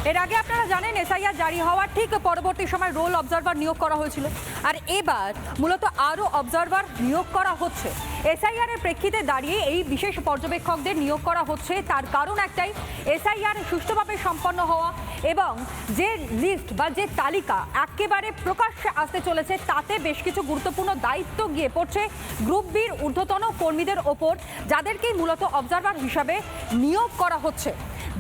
এর আগে আপনারা জানেন এসআইআর জারি হওয়ার ঠিক পরবর্তী সময় রোল অবজারভার নিয়োগ করা হয়েছিল, আর এবার মূলত আরও অবজারভার নিয়োগ করা হচ্ছে। এসআইআর এর প্রেক্ষিতে দাঁড়িয়ে এই বিশেষ পর্যবেক্ষকদের নিয়োগ করা হচ্ছে, তার কারণ একটাই, এসআইআর সুষ্ঠুভাবে সম্পন্ন হওয়া এবং যে লিস্ট বা যে তালিকা একেবারে প্রকাশ্যে আসতে চলেছে তাতে বেশ কিছু গুরুত্বপূর্ণ দায়িত্ব গিয়ে পড়ছে গ্রুপ বির ঊর্ধ্বতন কর্মীদের ওপর, যাদেরকেই মূলত অবজারভার হিসাবে নিয়োগ করা হচ্ছে।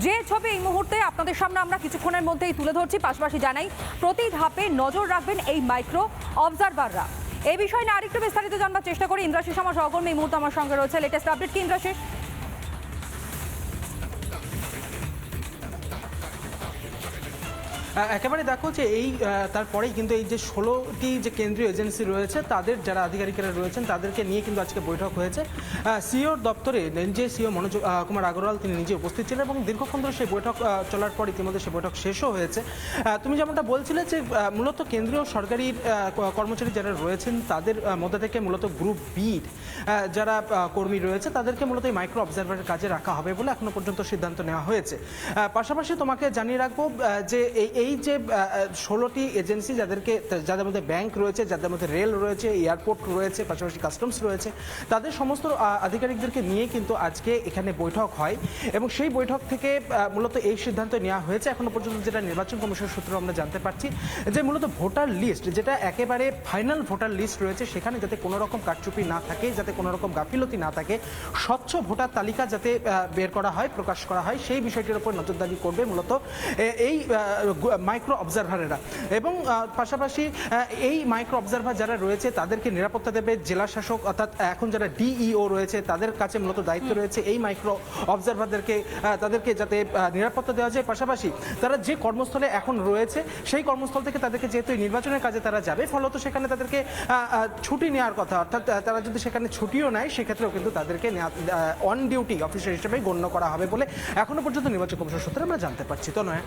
যে ছবি এই মুহূর্তে আপনাদের সামনে আমরা কিছুক্ষণের মধ্যেই তুলে ধরছি, পাশাপাশি জানাই প্রতি ধাপে নজর রাখবেন এই মাইক্রো অবজারভাররা। এই বিষয় নিয়ে আরেকটু বিস্তারিত জানবার চেষ্টা করি। ইন্দ্রাশিস আমার সহকর্মী এই মুহূর্তে আমার সঙ্গে রয়েছে। লেটেস্ট আপডেট কি ইন্দ্রাশিস? একেবারে দেখো যে এই তারপরেই কিন্তু এই যে 16টি যে কেন্দ্রীয় এজেন্সি রয়েছে তাদের যারা আধিকারিকেরা রয়েছেন তাদেরকে নিয়ে কিন্তু আজকে বৈঠক হয়েছে। সিওর দপ্তরে যে সিও মনোজ কুমার আগরওয়াল তিনি নিজে উপস্থিত ছিলেন এবং দীর্ঘক্ষণ ধরে সেই বৈঠক চলার পর ইতিমধ্যে সেই বৈঠক শেষও হয়েছে। তুমি যেমনটা বলছিলে যে মূলত কেন্দ্রীয় সরকারি কর্মচারী যারা রয়েছেন তাদের মধ্যে থেকে মূলত গ্রুপ বির যারা কর্মী রয়েছে তাদেরকে মূলত এই মাইক্রো অবজারভারের কাজে রাখা হবে বলে এখনো পর্যন্ত সিদ্ধান্ত নেওয়া হয়েছে। পাশাপাশি তোমাকে জানিয়ে রাখবো যে এই যে 16টি এজেন্সি যাদের মধ্যে ব্যাংক রয়েছে, যাদের মধ্যে রেল রয়েছে, এয়ারপোর্ট রয়েছে, পাশাপাশি কাস্টমস রয়েছে, তাদের সমস্ত আধিকারিকদেরকে নিয়ে কিন্তু আজকে এখানে বৈঠক হয় এবং সেই বৈঠক থেকে মূলত এই সিদ্ধান্ত নেওয়া হয়েছে। এখনো পর্যন্ত যেটা নির্বাচন কমিশনের সূত্রে আমরা জানতে পারছি যে মূলত ভোটার লিস্ট যেটা একেবারে ফাইনাল ভোটার লিস্ট রয়েছে সেখানে যাতে কোনো রকম কারচুপি না থাকে, যাতে কোনো রকম গাফিলতি না থাকে, স্বচ্ছ ভোটার তালিকা যাতে বের করা হয়, প্রকাশ করা হয়, সেই বিষয়টির উপর নজরদারি করবে মূলত এই মাইক্রো অবজারভারেরা। এবং পাশাপাশি এই মাইক্রো অবজারভার যারা রয়েছে তাদেরকে নিরাপত্তা দেবে জেলা শাসক, অর্থাৎ এখন যারা ডিইও রয়েছে তাদের কাছে মূলত দায়িত্ব রয়েছে এই মাইক্রো অবজারভারদেরকে তাদেরকে যাতে নিরাপত্তা দেওয়া যায়। পাশাপাশি তারা যে কর্মস্থলে এখন রয়েছে সেই কর্মস্থল থেকে তাদেরকে যেহেতু নির্বাচনের কাজে তারা যাবে, ফলত সেখানে তাদেরকে ছুটি নেওয়ার কথা, অর্থাৎ তারা যদি সেখানে ছুটিও নেয় সেক্ষেত্রেও কিন্তু তাদেরকে অন ডিউটি অফিসার হিসেবে গণ্য করা হবে বলে এখনো পর্যন্ত নির্বাচন কমিশন সূত্রে আমরা জানতে পারছি। তো নয়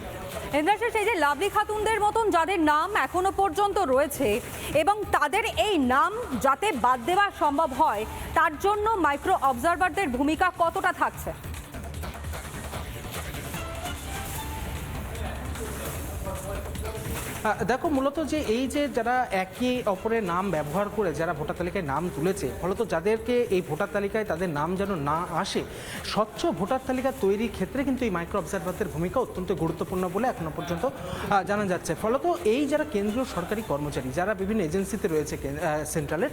ইন্দ্রাশিস, এই যে লাভলি খাতুনদের মতন যাদের নাম এখনো পর্যন্ত রয়েছে এবং তাদের এই নাম যাতে বাদ দেওয়া সম্ভব হয় তার জন্য মাইক্রো অবজারভারদের ভূমিকা কতটা থাকছে? দেখো মূলত যে এই যে যারা একে অপরের নাম ব্যবহার করে যারা ভোটার তালিকায় নাম তুলেছে, ফলত যাদেরকে এই ভোটার তালিকায় তাদের নাম যেন না আসে, স্বচ্ছ ভোটার তালিকা তৈরির ক্ষেত্রে কিন্তু এই মাইক্রো অবজারভারদের ভূমিকা অত্যন্ত গুরুত্বপূর্ণ বলে এখনো পর্যন্ত জানা যাচ্ছে। ফলত এই যারা কেন্দ্রীয় সরকারি কর্মচারী যারা বিভিন্ন এজেন্সিতে রয়েছে সেন্ট্রালের,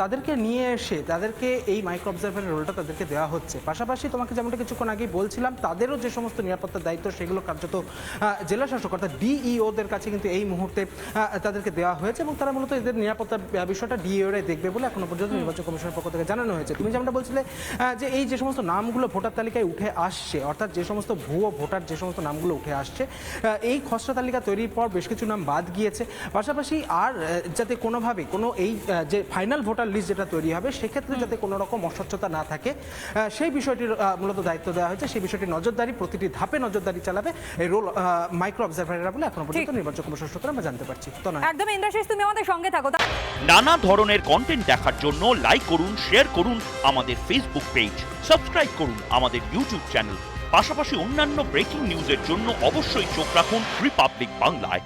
তাদেরকে নিয়ে এসে তাদেরকে এই মাইক্রো অবজারভারের রোলটা তাদেরকে দেওয়া হচ্ছে। পাশাপাশি তোমাকে যেমনটা কিছুক্ষণ আগেই বলছিলাম, তাদেরও যে সমস্ত নিরাপত্তার দায়িত্ব সেগুলো কার্যত জেলা শাসক অর্থাৎ ডিইওদের কাছে কিন্তু এই মুহূর্তে তাদেরকে দেওয়া হয়েছে এবং তারা মূলত এদের নিরাপত্তার বিষয়টা ডিইওরে দেখবে বলে এখনো পর্যন্ত নির্বাচন কমিশনের পক্ষ থেকে জানানো হয়েছে। তুমি যেমনটা বলছিলে যে এই যে সমস্ত নামগুলো ভোটার তালিকায় উঠে আসছে, অর্থাৎ যে সমস্ত ভুয়ো ভোটার যে সমস্ত নামগুলো উঠে আসছে, এই খসড়া তালিকা তৈরির পর বেশ কিছু নাম বাদ গিয়েছে। পাশাপাশি আর যাতে কোনোভাবে কোনো এই যে ফাইনাল ভোটার লিস্ট যেটা তৈরি হবে সেক্ষেত্রে যাতে কোনো রকম অস্বচ্ছতা না থাকে সেই বিষয়টির মূলত দায়িত্ব দেওয়া হয়েছে। সেই বিষয়টি নজরদারি, প্রতিটি ধাপে নজরদারি চালাবে এই রোল মাইক্রো অবজারভাররা বলে এখনো পর্যন্ত নির্বাচন কমিশন সূত্রে আমরা জানতে পারছি। তো না একদম ইন্দ্রাশিস, তুমি আমাদের সঙ্গে থাকো। নানা ধরনের কন্টেন্ট দেখার জন্য লাইক করুন, শেয়ার করুন আমাদের ফেসবুক পেজ, সাবস্ক্রাইব করুন আমাদের ইউটিউব চ্যানেল। পাশাপাশি অন্যান্য ব্রেকিং নিউজের জন্য অবশ্যই চোখ রাখুন রিপাবলিক বাংলায়।